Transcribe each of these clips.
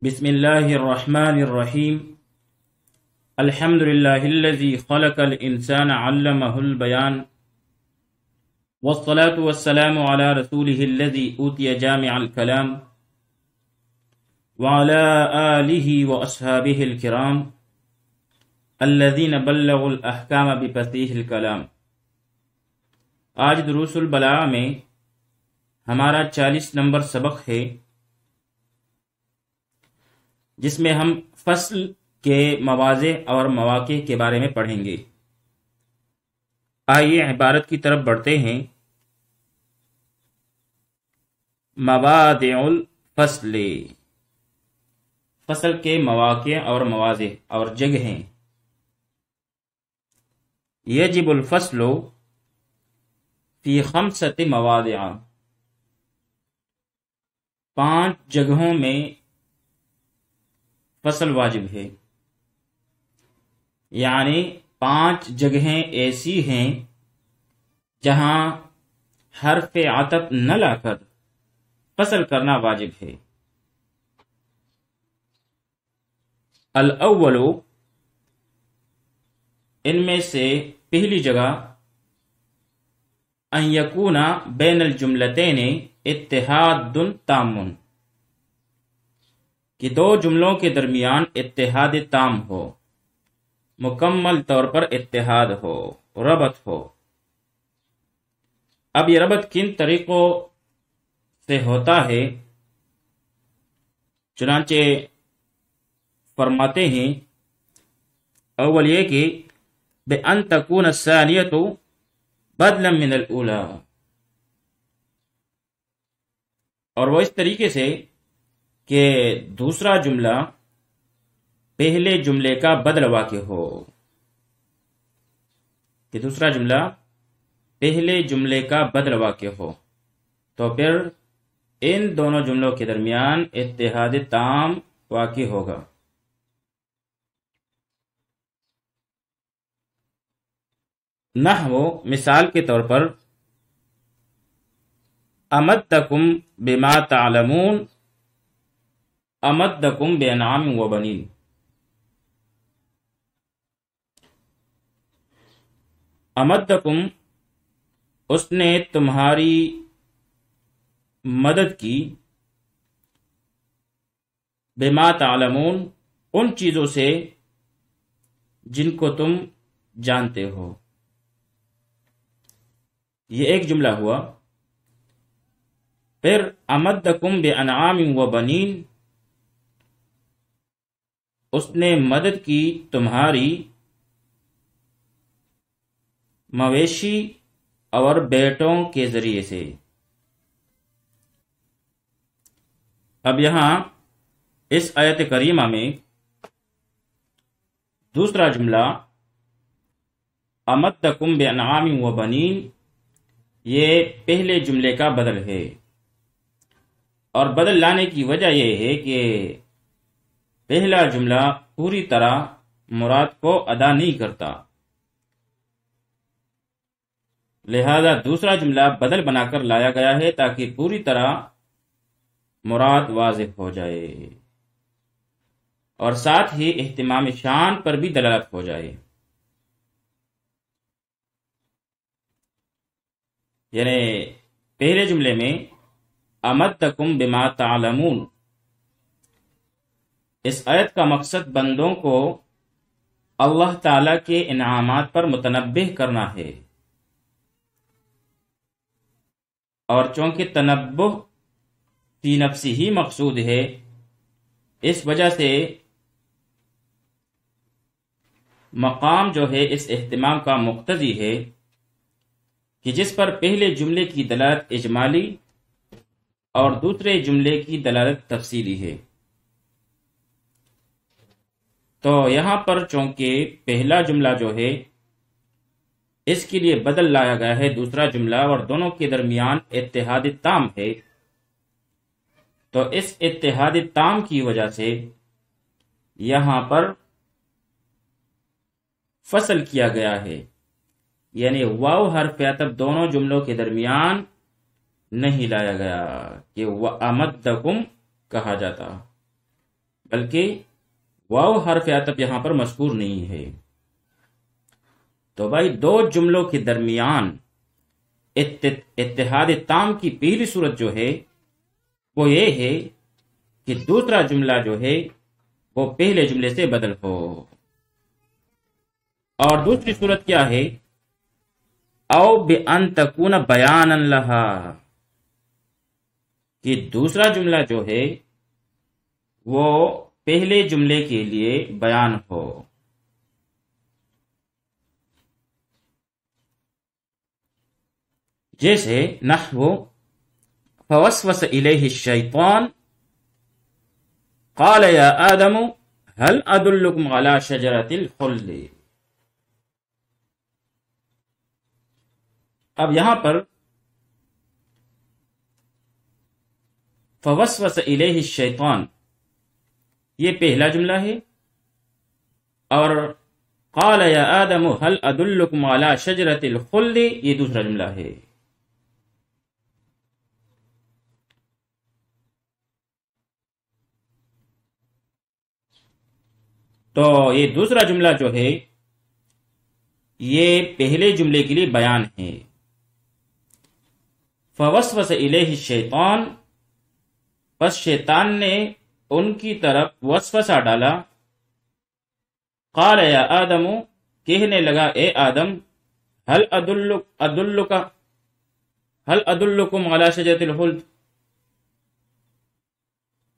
بسم اللہ الرحمن الرحیم الحمد للہ الذی خلق الانسان علمہ البیان والصلاة والسلام علی رسولہ الذی اوتی جامع الکلام وعلی آلہ واصحابہ الکرام الذین بلغوا الاحکام بفصیح الکلام۔ آج دروس البلاغہ میں ہمارا 40 نمبر سبق ہے، جس میں ہم فصل کے مواضع اور مواقع کے بارے میں پڑھیں گے۔ آئیے عبارت کی طرف بڑھتے ہیں۔ مواضع الفصل، فصل کے مواقع اور مواضع اور جگہیں۔ یجب الفصل فی 5 مواضع، 5 جگہوں میں فصل واجب ہے، یعنی 5 جگہیں ایسی ہیں جہاں حرف عطف نہ لا کر فصل کرنا واجب ہے۔ الاول، ان میں سے پہلی جگہ، ان یکون بین الجملتین اتحاد تام، کہ 2 جملوں کے درمیان اتحاد تام ہو، مکمل طور پر اتحاد ہو، ربط ہو۔ اب یہ ربط کن طریقوں سے ہوتا ہے؟ چنانچہ فرماتے ہیں، اول یہ کہ بأن تكون الثانية بدلا من الأولى، اور وہ اس طریقے سے کہ دوسرا جملہ پہلے جملے کا بدل واقع ہو، کہ دوسرا جملہ پہلے جملے کا بدل واقع ہو، تو پھر ان دونوں جملوں کے درمیان اتحاد تام واقع ہوگا۔ نحو، مثال کے طور پر، امدکم بما تعلمون امدکم بانعام و بنین۔ امدکم، اس نے تمہاری مدد کی، بما تعلمون، ان چیزوں سے جن کو تم جانتے ہو۔ یہ ایک جملہ ہوا۔ پھر امدکم بانعام و بنین، اس نے مدد کی تمہاری مویشی اور بیٹوں کے ذریعے سے۔ اب یہاں اس آیت کریمہ میں دوسرا جملہ امدکم بانعام و بنین، یہ پہلے جملے کا بدل ہے، اور بدل لانے کی وجہ یہ ہے کہ پہلا جملہ پوری طرح مراد کو ادا نہیں کرتا، لہذا دوسرا جملہ بدل بنا کر لایا گیا ہے تاکہ پوری طرح مراد واضح ہو جائے، اور ساتھ ہی اہتمام شان پر بھی دلالت ہو جائے۔ یعنی پہلے جملے میں امدکم بما تعلمون، اس آیت کا مقصد بندوں کو اللہ تعالی کے انعامات پر متنبہ کرنا ہے، اور چونکہ تنبہ فی نفسی ہی مقصود ہے، اس وجہ سے مقام جو ہے اس اہتمام کا مقتضی ہے کہ جس پر پہلے جملے کی دلالت اجمالی اور دوسرے جملے کی دلالت تفصیلی ہے۔ تو یہاں پر چونکہ پہلا جملہ جو ہے اس کے لیے بدل لایا گیا ہے دوسرا جملہ، اور دونوں کے درمیان اتحاد تام ہے، تو اس اتحاد تام کی وجہ سے یہاں پر فصل کیا گیا ہے، یعنی واو حرف عطف دونوں جملوں کے درمیان نہیں لایا گیا کہ وَأَمَدَّكُمْ کہا جاتا۔ بلکہ واو حرف عطف یہاں پر مذکور نہیں ہے۔ تو بھائی دو جملوں کے درمیان اتحاد تام کی پہلی صورت جو ہے وہ یہ ہے کہ دوسرا جملہ جو ہے وہ پہلے جملے سے بدل ہو، اور دوسری صورت کیا ہے؟ او بأن تکون بیانا لہا، کہ دوسرا جملہ جو ہے وہ پہلے جملے کے لیے بیان ہو۔ جیسے نحو فوسوس الیہ الشیطان قال یا آدم هل ادلکم علی شجرۃ الخلد۔ اب یہاں پر فوسوس الیہ الشیطان یہ پہلا جملہ ہے، اور قال یا آدم هل ادلکم علی شجرۃ الخلد یہ دوسرا جملہ ہے۔ تو یہ دوسرا جملہ جو ہے یہ پہلے جملے کے لیے بیان ہے۔ فوسوس الیہ الشیطان، پس شیطان نے ان کی طرف وسوسہ ڈالا، قال یا آدم، کہنے لگا اے آدم، هل ادلکم علی شجرۃ الخلد،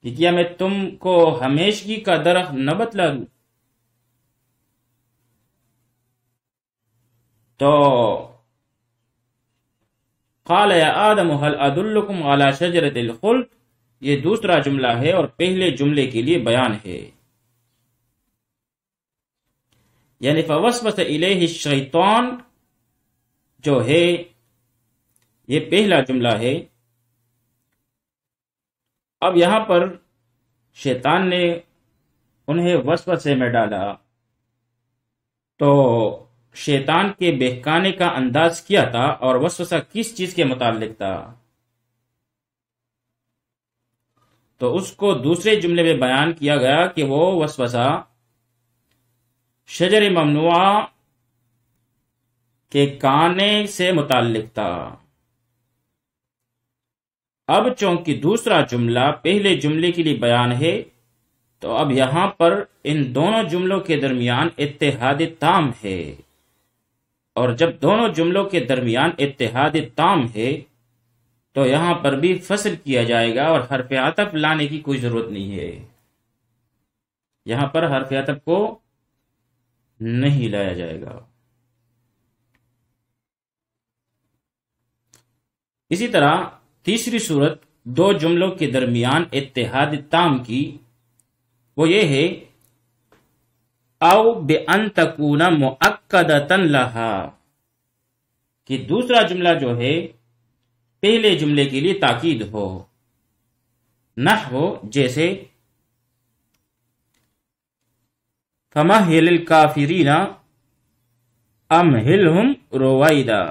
کہ کیا میں تم کو ہمیشگی کا درخت نہ بتلا دوں؟ تو قال یا آدم هل ادلکم علی شجرۃ الخلد یہ دوسرا جملہ ہے اور پہلے جملے کے لیے بیان ہے۔ یعنی فوسوس الیہ الشیطان جو ہے یہ پہلا جملہ ہے۔ اب یہاں پر شیطان نے انہیں وسوسے میں ڈالا، تو شیطان کے بہکانے کا انداز کیا تھا اور وسوسہ کس چیز کے متعلق تھا؟ تو اس کو دوسرے جملے میں بیان کیا گیا کہ وہ وسوسہ شجر ممنوعہ کے کانے سے متعلق تھا۔ اب چونکہ دوسرا جملہ پہلے جملے کے لیے بیان ہے، تو اب یہاں پر ان دونوں جملوں کے درمیان اتحاد تام ہے، اور جب دونوں جملوں کے درمیان اتحاد تام ہے تو یہاں پر بھی فصل کیا جائے گا، اور حرف عطف لانے کی کوئی ضرورت نہیں ہے۔ یہاں پر حرف عطف کو نہیں لایا جائے گا۔ اسی طرح تیسری صورت دو جملوں کے درمیان اتحاد تام کی وہ یہ ہے او بأن تکون مؤکدۃ لہا، کہ دوسرا جملہ جو ہے پہلے جملے کے لیے تاکید ہو۔ نحو جیسے فمہل الکافرین امہلہم رویدا،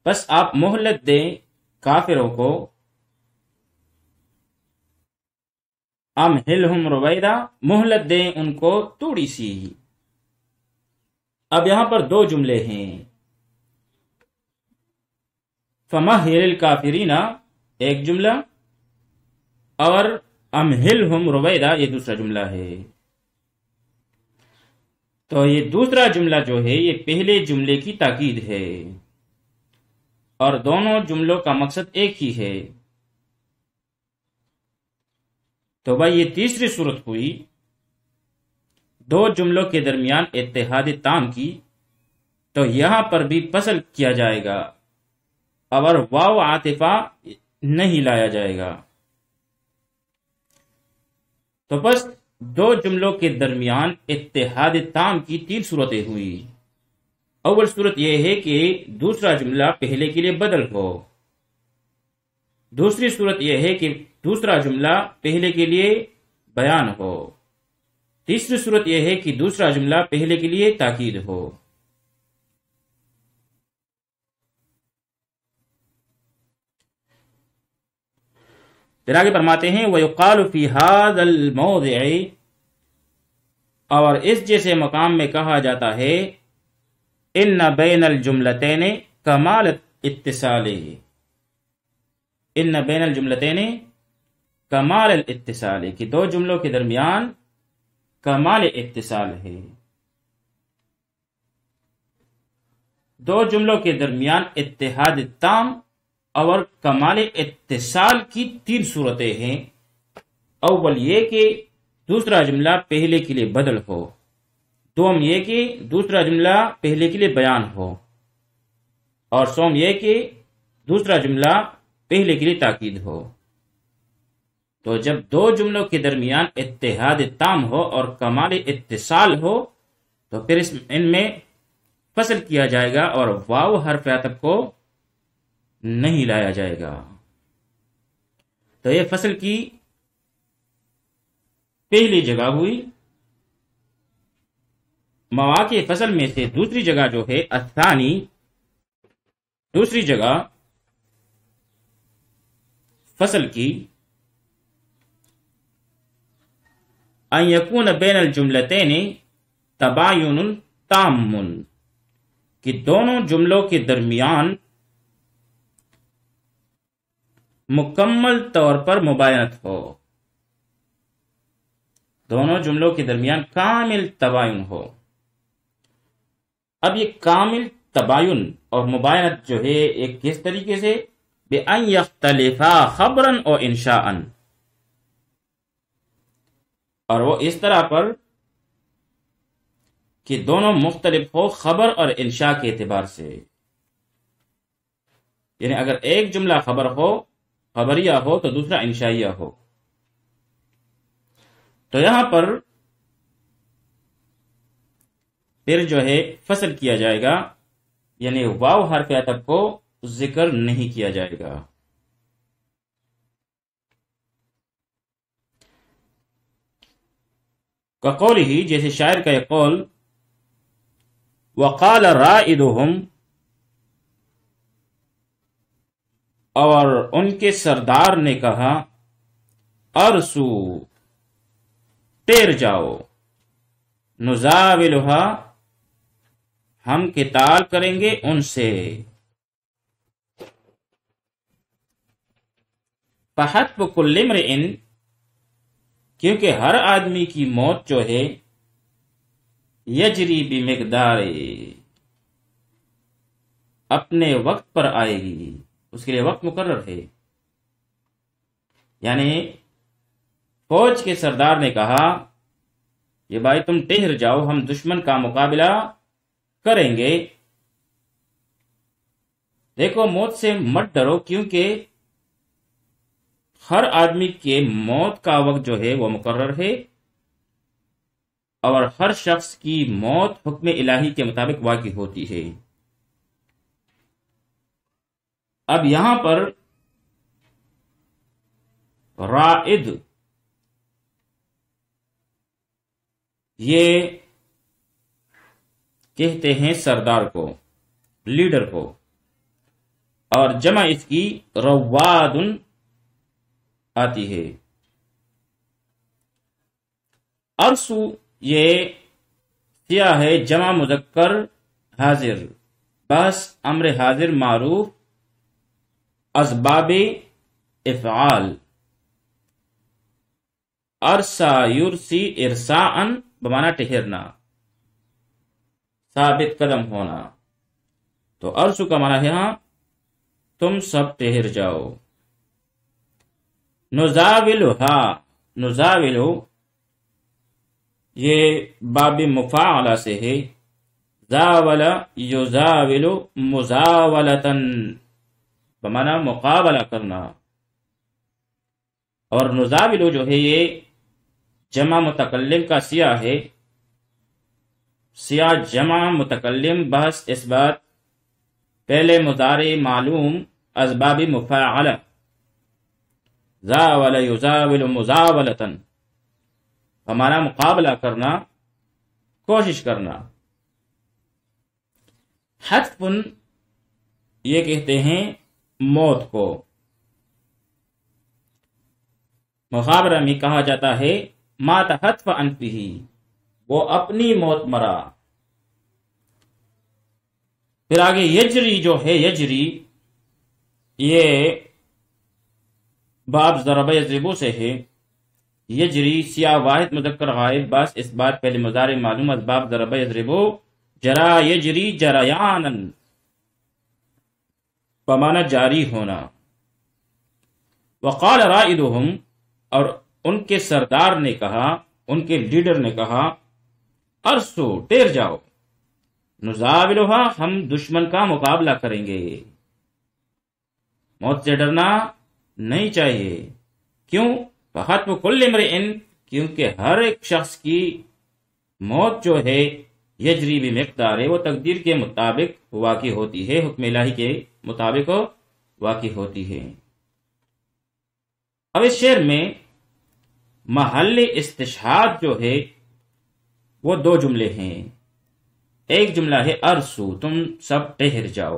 بس آپ مہلت دیں کافروں کو، امہلہم رویدا مہلت دیں ان کو تھوڑی سی۔ اب یہاں پر دو جملے ہیں، فمہل الکافرین ایک جملہ اور امہلہم رویدا یہ دوسرا جملہ ہے۔ تو یہ دوسرا جملہ جو ہے یہ پہلے جملے کی تاکید ہے، اور دونوں جملوں کا مقصد ایک ہی ہے۔ تو بھائی یہ تیسری صورت ہوئی دو جملوں کے درمیان اتحاد تام کی، تو یہاں پر بھی فصل کیا جائے گا اور واو عاطفہ نہیں لایا جائے گا۔ تو بس دو جملوں کے درمیان اتحاد تام کی تین صورتیں ہوئی۔ اول صورت یہ ہے کہ دوسرا جملہ پہلے کے لیے بدل ہو، دوسری صورت یہ ہے کہ دوسرا جملہ پہلے کے لیے بیان ہو، تیسری صورت یہ ہے کہ دوسرا جملہ پہلے کے لیے تاکید ہو۔ پھر آگے فرماتے ہیں وَيُقَالُ فِي هَذَا الْمَوْضِعِ، اور اس جیسے مقام میں کہا جاتا ہے ان بین الجملتین کمال اتصال، ان بین الجملتین کمال الاتصال، کہ دو جملوں کے درمیان کمال اتصال ہے. دو جملوں کے درمیان اتحاد تام اور کمال اتصال کی تین صورتیں ہیں. اول یہ کہ دوسرا جملہ پہلے کے لیے بدل ہو، دوم یہ کہ دوسرا جملہ پہلے کے لیے بیان ہو، اور سوم یہ کہ دوسرا جملہ پہلے کے لیے تاکید ہو. تو جب دو جملوں کے درمیان اتحاد تام ہو اور کمال اتصال ہو تو پھر ان میں فصل کیا جائے گا اور واو حرف عطف کو نہیں لایا جائے گا. تو یہ فصل کی پہلی جگہ ہوئی. مواقع فصل میں سے دوسری جگہ جو ہے الثانی، دوسری جگہ فصل کی ان یکون بین الجملتین تباین تام، کہ دونوں جملوں کے درمیان مکمل طور پر مباینت ہو، دونوں جملوں کے درمیان کامل تباین ہو. اب یہ کامل تباین اور مباینت جو ہے ایک کس طریقے سے، بِأَن يَخْتَلِفَا خَبْرًا اور انشاءً، اور وہ اس طرح پر کہ دونوں مختلف ہو خبر اور انشاء کے اعتبار سے. یعنی اگر ایک جملہ خبر ہو، خبریہ ہو، تو دوسرا انشائیہ ہو. تو یہاں پر پھر جو ہے فصل کیا جائے گا، یعنی واو حرف عطف کو ذکر نہیں کیا جائے گا. کقولہ، جیسے شاعر کا یہ قول، وقال رائدہم، اور ان کے سردار نے کہا، ارسو، تیر جاؤ، نزاولھا، ہم قتال کریں گے ان سے. فحتف کل امرئ، کیونکہ ہر آدمی کی موت جو ہے یجری بمقدار، اپنے وقت پر آئے گی، اس کے لیے وقت مقرر ہے. یعنی فوج کے سردار نے کہا کہ بھائی تم ٹہر جاؤ، ہم دشمن کا مقابلہ کریں گے. دیکھو موت سے مت ڈرو، کیونکہ ہر آدمی کے موت کا وقت جو ہے وہ مقرر ہے، اور ہر شخص کی موت حکم الہی کے مطابق واقع ہوتی ہے. اب یہاں پر رائد یہ کہتے ہیں سردار کو، لیڈر کو، اور جمع اس کی رواد آتی ہے. ارسو یہ سیاہ ہے، جمع مذکر حاضر، بس امر حاضر معروف اسباب افعال. ارسا یرسی ارساءً بمعنی ٹھہرنا، ثابت قدم ہونا. تو ارسو کا معنی ہے ہاں تم سب ٹھہر جاؤ. نزاولھا، نزاولو یہ باب مفاعلہ سے ہے، زاول یزاول مزاولتاً بمعنی مقابلہ کرنا. اور نزاولو جو ہے یہ جمع متکلم کا سیاہ ہے. سیاہ جمع متکلم، بحث اس بات پہلے مضارع معلوم اسباب مفاعلہ، زاول یزاول مزاولتاً ہمارا مقابلہ کرنا، کوشش کرنا. حتف یہ کہتے ہیں موت کو. محاورہ میں کہا جاتا ہے مات حتف انفہ، وہ اپنی موت مرا۔ پھر آگے یجری جو ہے، یجری یہ باب ضرب یضربو سے ہے۔ یجری سیاہ واحد مذکر غائب، بس اس بات پہلے مضارع معلوم از باب ضرب یضربو جرا یجری جریانا، بمعنی جاری ہونا۔ وقال رائدہم، اور ان کے سردار نے کہا، ان کے لیڈر نے کہا، ارسو ٹیر جاؤ، نزاولھا ہم دشمن کا مقابلہ کریں گے۔ موت سے ڈرنا نہیں چاہیے۔ کیوں؟ فحتم کل امرئ، کیونکہ ہر ایک شخص کی موت جو ہے یجری بمقدار، وہ تقدیر کے مطابق واقع ہوتی ہے، حکم الہی کے مطابق واقع ہوتی ہے۔ اب اس شعر میں محل استشہاد جو ہے وہ دو جملے ہیں۔ ایک جملہ ہے ارسو، تم سب ٹہر جاؤ،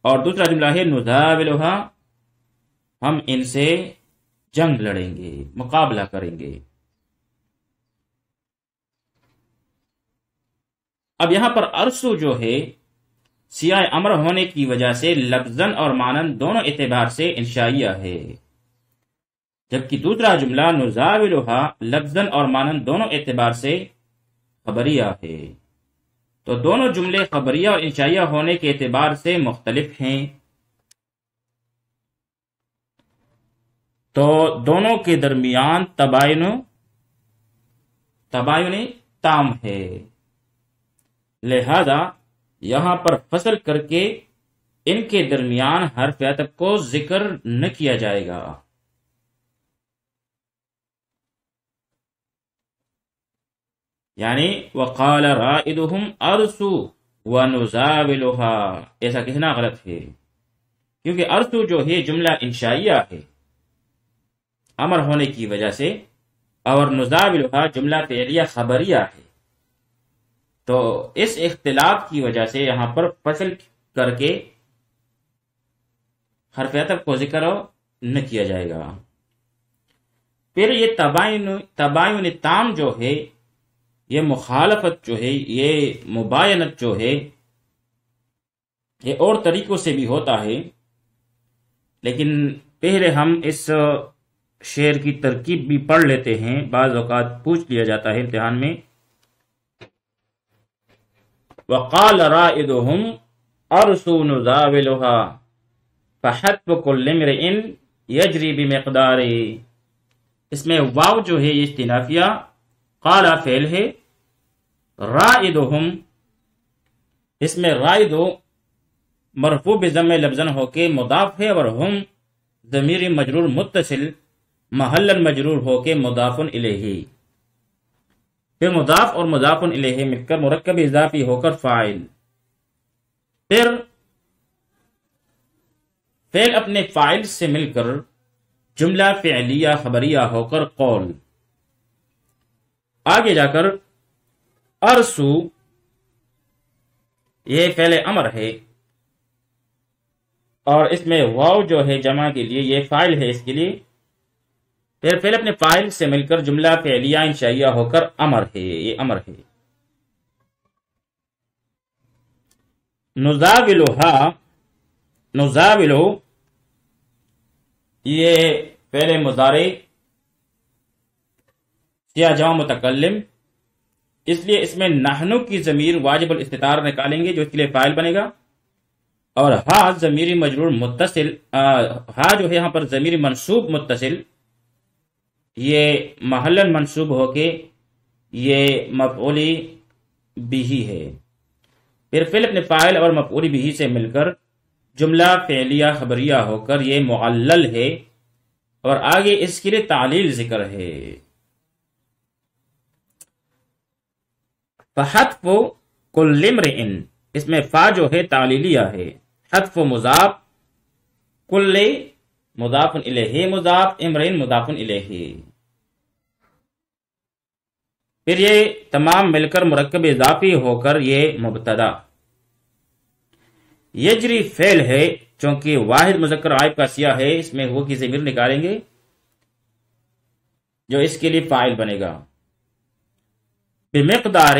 اور دوسرا جملہ ہے نزاولھا، ہم ان سے جنگ لڑیں گے، مقابلہ کریں گے۔ اب یہاں پر ارسو جو ہے سیاہ امر ہونے کی وجہ سے لفظاً اور معنن دونوں اعتبار سے انشائیہ ہے، جبکہ دوسرا جملہ نزاولھا لفظاً اور معنن دونوں اعتبار سے خبریہ ہے۔ تو دونوں جملے خبریہ اور انشائیہ ہونے کے اعتبار سے مختلف ہیں، تو دونوں کے درمیان تباین تام ہے، لہذا یہاں پر فصل کر کے ان کے درمیان حرف عطف کو ذکر نہ کیا جائے گا۔ یعنی وقال رائدہم ارسو ونزاولھا، ایسا کہنا غلط ہے، کیونکہ ارسو جو ہے جملہ انشائیہ ہے امر ہونے کی وجہ سے، اور نزاولھا جملہ فعلیہ خبریہ ہے، تو اس اختلاف کی وجہ سے یہاں پر فصل کر کے حرف عطف کو ذکر نہ کیا جائے گا۔ پھر یہ تباین تام جو ہے، یہ مخالفت جو ہے، یہ مباینت جو ہے، یہ اور طریقوں سے بھی ہوتا ہے، لیکن پہلے ہم اس شعر کی ترکیب بھی پڑھ لیتے ہیں، بعض اوقات پوچھ لیا جاتا ہے امتحان میں۔ وقال رائدہم ارسو نزاولھا فحتم کل امرئ یجری بمقدار، اس میں واو جو ہے یہ استنافیہ، قال فعل ہے، رائدہم اس میں رائدو مرفوع بضم لفظاً ہو کے مضاف ہے، اور ہم ضمیر مجرور متصل محلاً مجرور ہو کے مضاف الیہ، پھر مضاف اور مضاف الیہ مل کر مرکب اضافی ہو کر فاعل، پھر فعل اپنے فاعل سے مل کر جملہ فعلیہ خبریہ ہو کر قول، آگے جا کر ارسو یہ فعل امر ہے، اور اس میں واو جو ہے جمع کے لیے یہ فاعل ہے اس کے لیے، پھر فعل اپنے فاعل سے مل کر جملہ فعلیہ انشائیہ ہو کر امر ہے، یہ امر ہے۔ نزاولو یہ فعل مضارع سیاہ جمع متکلم، اس لیے اس میں نحنو کی ضمیر واجب الاستتار نکالیں گے جو اس کے لیے فاعل بنے گا، اور ہا ضمیر مجرور متصل، ہا جو ہے یہاں پر ضمیر منصوب متصل، یہ محلاً منصوب ہو کے یہ مفعولی بھی ہے، پھر فعل اپنے فاعل اور مفعولی بھی سے مل کر جملہ فعلیہ خبریہ ہو کر یہ معلل ہے، اور آگے اس کے لیے تعلیل ذکر ہے۔ فحتف کل امرئ، اس میں فا جو ہے تعلیلیہ ہے، حتف مضاف، کل مضاف الیہ مضاف، امرئ مضاف الیہ، پھر یہ تمام مل کر مرکب اضافی ہو کر یہ مبتدا۔ یجری فعل ہے، چونکہ واحد مذکر غائب کا سیاہ ہے، اس میں ہو کی ضمیر نکالیں گے، جو اس کے لیے فاعل بنے گا. بمقدار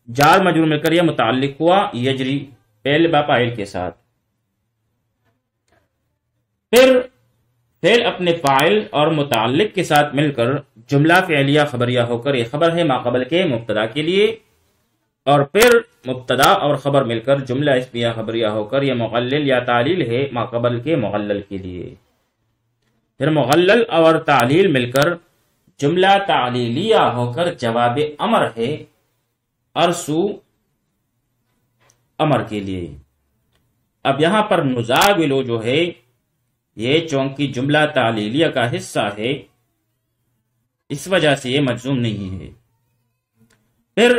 جار مجرور مل کر یہ متعلق ہوا یجری پہلے با فاعل کے ساتھ. پھر فعل اپنے فاعل اور متعلق کے ساتھ مل کر جملہ فعلیہ خبریہ ہو کر یہ خبر ہے ما قبل کے مبتدا کے لیے، اور پھر مبتدا اور خبر مل کر جملہ اسمیہ خبریہ ہو کر یہ مغلل یا تعلیل ہے ما قبل کے مغلل کے لیے. پھر مغلل اور تعلیل مل کر جملہ تعلیلیہ ہو کر جواب امر ہے ارسو امر کے لیے. اب یہاں پر نزاولو جو ہے یہ چونکہ جملہ تعلیلیہ کا حصہ ہے اس وجہ سے یہ مجزوم نہیں ہے. پھر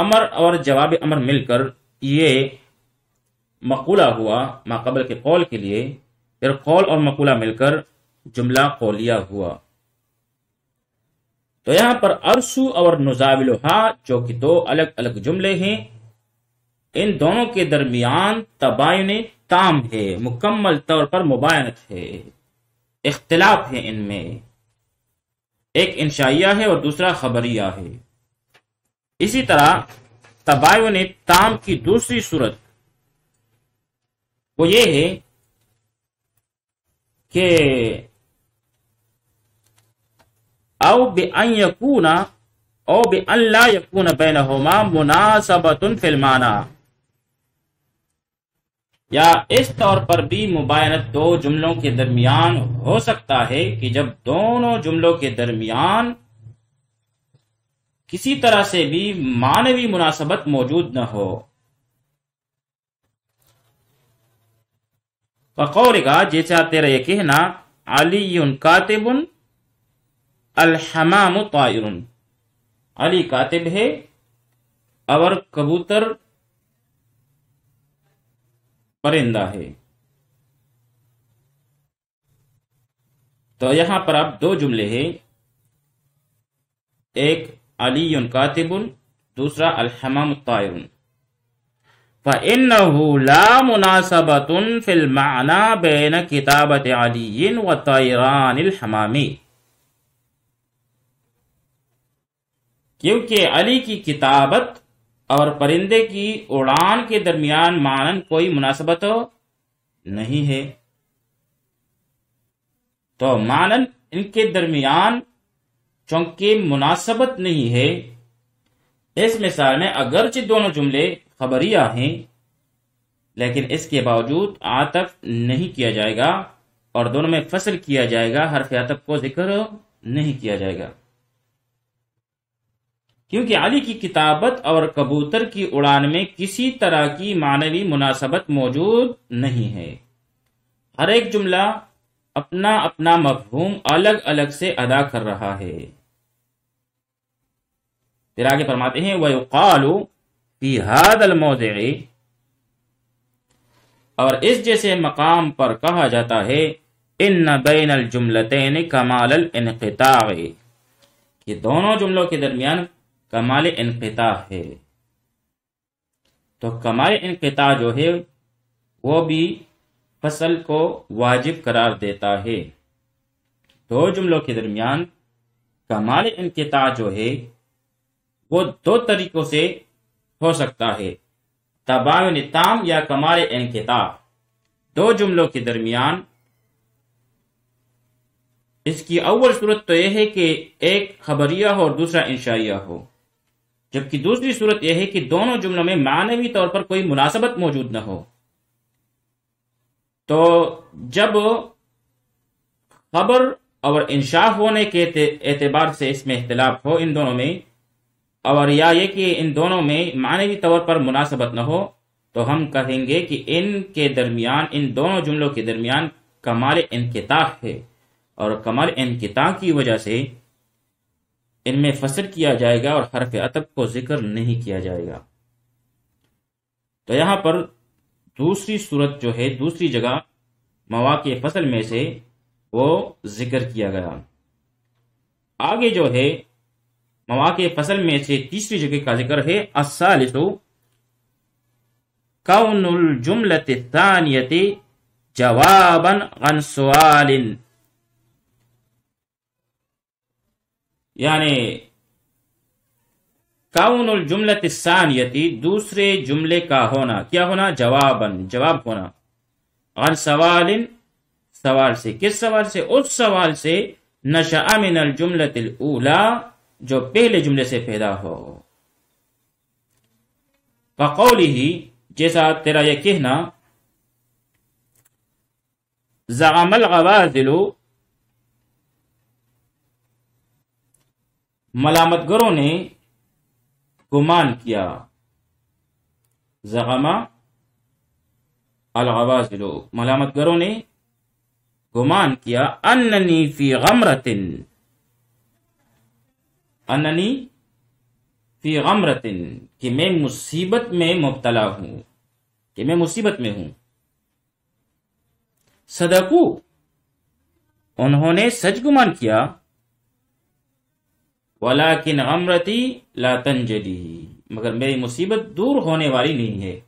امر اور جواب امر مل کر یہ مقولہ ہوا ما قبل کے قول کے لیے. پھر قول اور مقولہ مل کر جملہ قولیہ ہوا. تو یہاں پر ارسو اور نزاولھا جو کہ دو الگ الگ جملے ہیں، ان دونوں کے درمیان تباین تام ہے، مکمل طور پر مباینت ہے، اختلاف ہے. ان میں ایک انشائیہ ہے اور دوسرا خبریہ ہے. اسی طرح تباین تام کی دوسری صورت وہ یہ ہے کہ او بأن یکون او بأن لا یکون بینہما مناسبۃ فی المعنی، یا اس طور پر بھی مباینت دو جملوں کے درمیان ہو سکتا ہے کہ جب دونوں جملوں کے درمیان کسی طرح سے بھی معنوی مناسبت موجود نہ ہو. فقول کا جیسا تیرا یہ کہنا علی کاتب الحمام طائر، علی کاتب ہے اور کبوتر پرندہ ہے. تو یہاں پر اب دو جملے ہیں، ایک علی کاتب، دوسرا الحمام طائر. فإنه لا مناسبة في المعنى بين كتابة علي وطيران الحمام، کیونکہ علی کی کتابت اور پرندے کی اڑان کے درمیان معنن کوئی مناسبت نہیں ہے. تو معنن ان کے درمیان چونکہ مناسبت نہیں ہے، اس مثال میں اگرچہ دونوں جملے خبریہ ہیں لیکن اس کے باوجود عطف نہیں کیا جائے گا اور دونوں میں فصل کیا جائے گا، حرف عطف کو ذکر نہیں کیا جائے گا، کیونکہ علی کی کتابت اور کبوتر کی اڑان میں کسی طرح کی معنوی مناسبت موجود نہیں ہے. ہر ایک جملہ اپنا اپنا مفہوم الگ الگ سے ادا کر رہا ہے. پھر آگے فرماتے ہیں وَيُقَالُ فِي هَذَا الْمَوْضِعِ، اور اس جیسے مقام پر کہا جاتا ہے إِنَّ بَيْنَ الْجُمْلَتَيْنِ كَمَالَ الْإِنْقِطَاعِ، کہ دونوں جملوں کے درمیان کمال انقطاع ہے. تو کمال انقطاع جو ہے وہ بھی فصل کو واجب قرار دیتا ہے. دو جملوں کے درمیان کمال انقطاع جو ہے وہ دو طریقوں سے ہو سکتا ہے، تباین تام یا کمال انقطاع. دو جملوں کے درمیان اس کی اول صورت تو یہ ہے کہ ایک خبریہ ہو اور دوسرا انشائیہ ہو، جبکہ دوسری صورت یہ ہے کہ دونوں جملوں میں معنوی طور پر کوئی مناسبت موجود نہ ہو. تو جب خبر اور انشاء ہونے کے اعتبار سے اس میں اختلاف ہو ان دونوں میں، اور یا یہ کہ ان دونوں میں معنوی طور پر مناسبت نہ ہو، تو ہم کہیں گے کہ ان کے درمیان، ان دونوں جملوں کے درمیان کمال انقطاع ہے، اور کمال انقطاع کی وجہ سے ان میں فصل کیا جائے گا اور حرف عطف کو ذکر نہیں کیا جائے گا. تو یہاں پر دوسری صورت جو ہے، دوسری جگہ مواقع فصل میں سے وہ ذکر کیا گیا. آگے جو ہے مواقع فصل میں سے تیسری جگہ کا ذکر ہے الثالث کون الجملۃ الثانیۃ جوابا عن سوال، یعنی کون الجملۃ الثانیتی، دوسرے جملے کا ہونا، کیا ہونا؟ جواباً، جواب ہونا، عن سوال، سوال سے، کس سوال سے؟ اس سوال سے نشأ من الجملۃ الاولی، جو پہلے جملے سے پیدا ہو. فقولہ، جیسا تیرا یہ کہنا، زعم العوازل، ملامت گروں نے گمان کیا، زعم العوازل، ملامت گروں نے گمان کیا، اننی فی غمرۃ، اننی فی غمرۃ، کہ میں مصیبت میں مبتلا ہوں، کہ میں مصیبت میں ہوں. صدقو، انہوں نے سچ گمان کیا، ولیکن غمرتی لا تنجلی، مگر میری مصیبت دور ہونے والی نہیں ہے.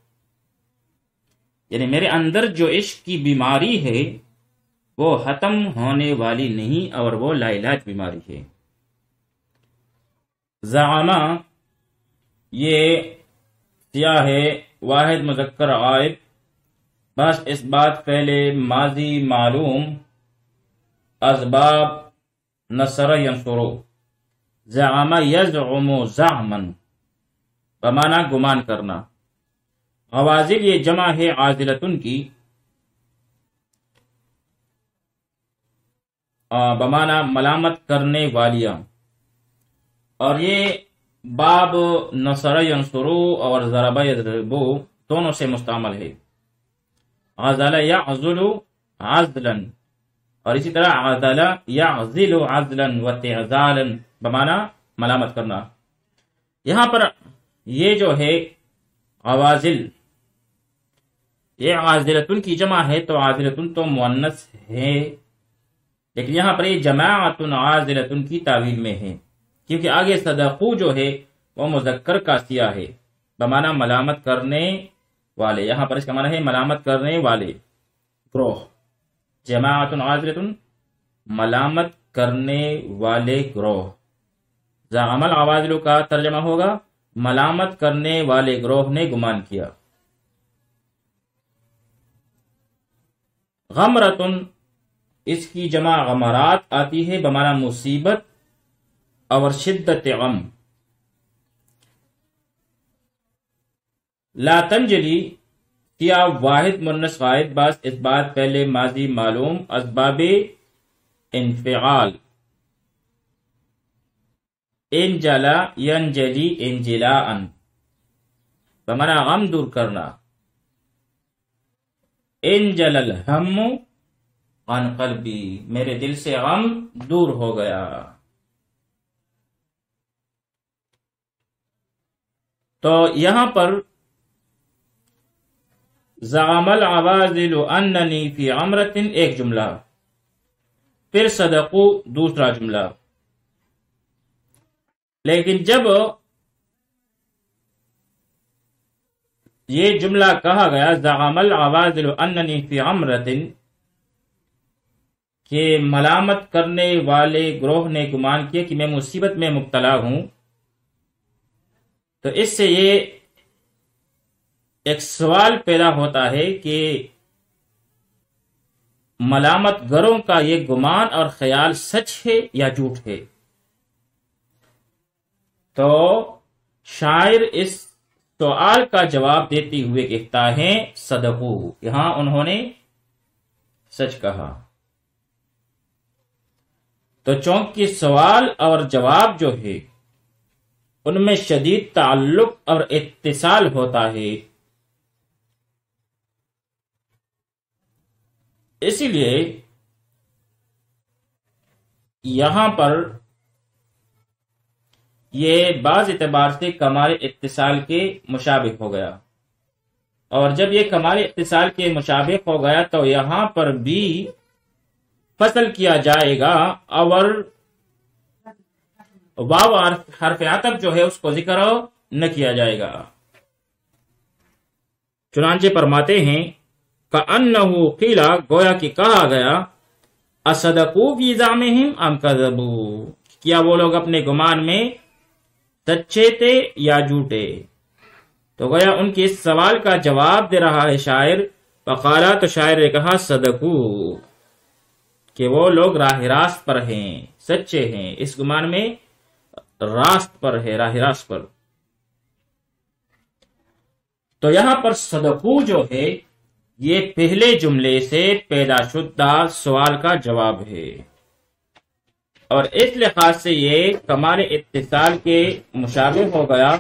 یعنی میرے اندر جو عشق کی بیماری ہے وہ ختم ہونے والی نہیں، اور وہ لا علاج بیماری ہے. زعما، یہ سیاہ ہے، واحد مذکر غائب، بس اس بات پہلے ماضی معلوم، اسباب نصر ینصرو. زعما یزعم زعما، بمعنی گمان کرنا. غوازل یہ جمع ہے عازلتن کی، بمعنی ملامت کرنے والیاں، اور یہ باب نصر ینصرو اور ضرب یضربو دونوں سے مستعمل ہے. عزل یعزل عزلا، اور اسی طرح عزل یعزل عزلا وتعزالا، بمعنی ملامت کرنا. یہاں پر یہ جو ہے عوازل، یہ عازلتن کی جمع ہے، تو عازلتن تو مؤنث ہے، لیکن یہاں پر یہ جماعتن عازلتن کی تعویل میں ہے، کیونکہ آگے صدقو جو ہے وہ مذکر کا سیاہ ہے، بمعنی ملامت کرنے والے. یہاں پر اس کا معنی ہے ملامت کرنے والے گروہ. جماعت عازلتن، ملامت کرنے والے گروہ. زعم العوازل کا ترجمہ ہوگا ملامت کرنے والے گروہ نے گمان کیا. غمرتن، اس کی جمع غمرات آتی ہے، بمعنی مصیبت اور شدت غم. لا تنجلی، کیا واحد مؤنث غائب، بس اس بات پہلے ماضی معلوم، اسباب انفعال. انجلا ینجلی انجلاء، بمعنی غم دور کرنا. انجل الہم عن قلبی، میرے دل سے غم دور ہو گیا. تو یہاں پر زعم العوازل اننی فی غمرۃ ایک جملہ، پھر صدقو دوسرا جملہ. لیکن جب یہ جملہ کہا گیا زعم العوازل اننی فی غمرۃ، کہ ملامت کرنے والے گروہ نے گمان کیا کہ میں مصیبت میں مبتلا ہوں، تو اس سے یہ ایک سوال پیدا ہوتا ہے کہ ملامت گروں کا یہ گمان اور خیال سچ ہے یا جھوٹ ہے. تو شاعر اس سوال کا جواب دیتے ہوئے کہتا ہے صدقو، یہاں انہوں نے سچ کہا. تو چونکہ سوال اور جواب جو ہے ان میں شدید تعلق اور اتصال ہوتا ہے، اسی لیے یہاں پر یہ بعض اعتبار سے کمال اتصال کے مشابہ ہو گیا. اور جب یہ کمال اتصال کے مشابہ ہو گیا تو یہاں پر بھی فصل کیا جائے گا، اور واو حرف عطف جو ہے اس کو ذکر نہ کیا جائے گا. چنانچہ فرماتے ہیں کأنہ قیل، گویا کہ کہا گیا اصدقوا فی زعمہم ام کذبوا، کیا وہ لوگ اپنے گمان میں سچے تھے یا جھوٹے؟ تو گویا ان کے اس سوال کا جواب دے رہا ہے شاعر. فقالا، تو شاعر نے کہا صدقو، کہ وہ لوگ راہ راست پر ہیں، سچے ہیں، اس گمان میں راست پر ہے، راہ راست پر. تو یہاں پر صدقو جو ہے یہ پہلے جملے سے پیدا شدہ سوال کا جواب ہے، اور اس لحاظ سے یہ کمال اتصال کے مشابہ ہو گیا.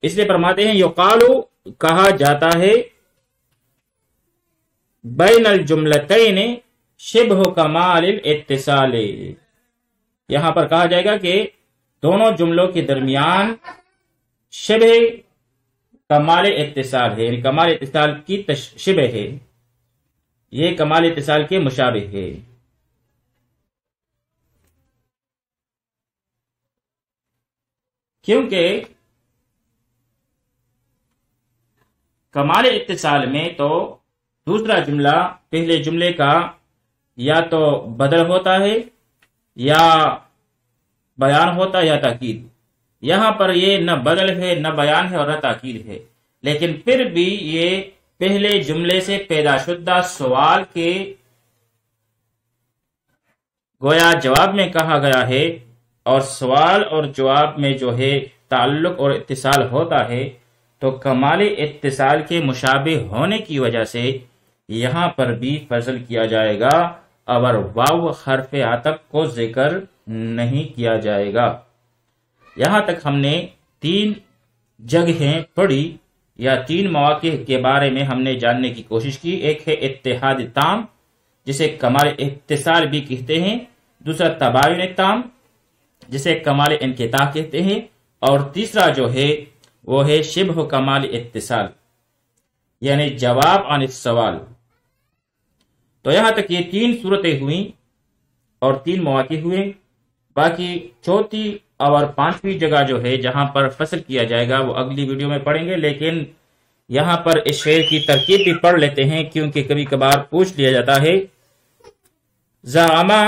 اس لیے فرماتے ہیں یقالو، کہا جاتا ہے، بین الجملتین شبہ کمال الاتصال، یہاں پر کہا جائے گا کہ دونوں جملوں کے درمیان شبہ کمال اتصال ہے، یعنی کمال اتصال کی شبہ ہے، یہ کمال اتصال کے مشابہ ہے. کیونکہ کمال اتصال میں تو دوسرا جملہ پہلے جملے کا یا تو بدل ہوتا ہے یا بیان ہوتا ہے یا تاکید. یہاں پر یہ نہ بدل ہے، نہ بیان ہے اور نہ تاکید ہے، لیکن پھر بھی یہ پہلے جملے سے پیدا شدہ سوال کے گویا جواب میں کہا گیا ہے، اور سوال اور جواب میں جو ہے تعلق اور اتصال ہوتا ہے، تو کمال اتصال کے مشابہ ہونے کی وجہ سے یہاں پر بھی فصل کیا جائے گا، اور واو حرف عطف کو ذکر نہیں کیا جائے گا. یہاں تک ہم نے 3 جگہیں پڑھی یا 3 مواقع کے بارے میں ہم نے جاننے کی کوشش کی. ایک ہے اتحاد تام، جسے کمال اتصال بھی کہتے ہیں، دوسرا تباین تام، جسے کمال انقطاع کہتے ہیں، اور تیسرا جو ہے وہ ہے شبہ کمال اتصال، یعنی جواب عن السوال. تو یہاں تک یہ 3 صورتیں ہوئیں اور 3 مواقع ہوئے. باقی چوتھی اور 5ویں جگہ جو ہے جہاں پر فصل کیا جائے گا وہ اگلی ویڈیو میں پڑھیں گے، لیکن یہاں پر اس شعر کی ترکیب بھی پڑھ لیتے ہیں، کیونکہ کبھی کبھار پوچھ لیا جاتا ہے. زعما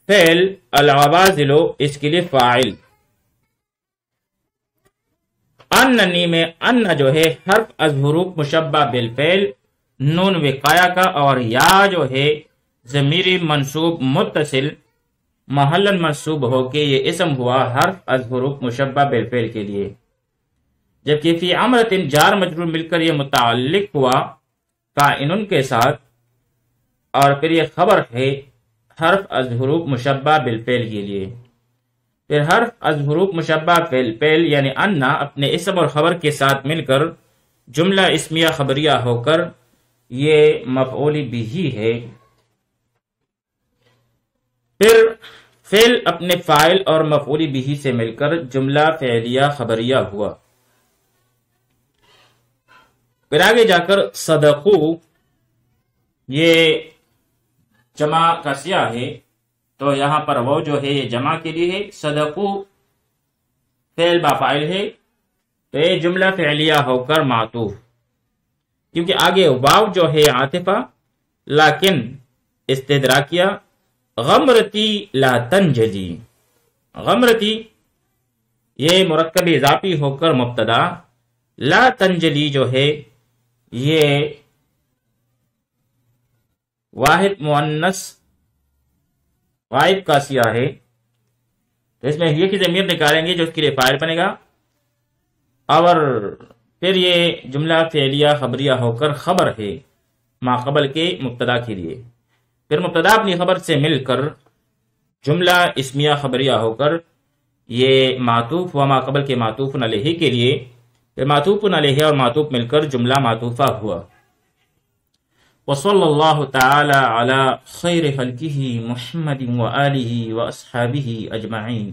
فعل، العوازل اس کے لیے فاعل. اننی میں ان جو ہے حرف از حروف مشبہ بالفعل، نون وقایا کا، اور یا جو ہے ضمیر منصوب متصل محلن منصوب ہو کے یہ اسم ہوا حرف از حروف مشبہ بالفعل کے لیے. جبکہ فی امرۃ جار مجرور مل کر یہ متعلق ہوا کائن کے ساتھ، اور پھر یہ خبر ہے حرف از حروف مشبہ بالفعل کے لیے. پھر حرف از حروف مشبہ بالفعل یعنی انا اپنے اسم اور خبر کے ساتھ مل کر جملہ اسمیہ خبریہ ہو کر یہ مفعول بھی ہے. پھر فعل اپنے فاعل اور مفعول بھی سے مل کر جملہ فعلیہ خبریہ ہوا. پھر آگے جا کر صدقو یہ جمع کا سیاہ ہے، تو یہاں پر وہ جو ہے یہ جمع کے لیے ہے. صدقو فعل با فاعل ہے، تو یہ جملہ فعلیہ ہو کر معطوف، کیونکہ آگے واو جو ہے عاطفہ لیکن استدراکیہ. غمرتی لا تنجلی، غمرتی یہ مرکب اضافی ہو کر مبتدا، لا تنجلی جو ہے یہ واحد مؤنث غائب کا سیاہ ہے. تو اس میں یہ کی ضمیر نکالیں گے جو اس کے لیے فاعل بنے گا، اور پھر یہ جملہ فعلیہ خبریہ ہو کر خبر ہے ما قبل کے مبتدا کے لیے. پھر مبتدا اپنی خبر سے مل کر جملہ اسمیہ خبریہ ہو کر یہ معطوف و ما قبل کے معطوف علیہ کے لیے، پھر معطوف علیہ اور معطوف مل کر جملہ معطوفہ ہوا. وصلی اللہ تعالی علی خیر خلقہ محمد وآلہ واصحابہ اجمعین.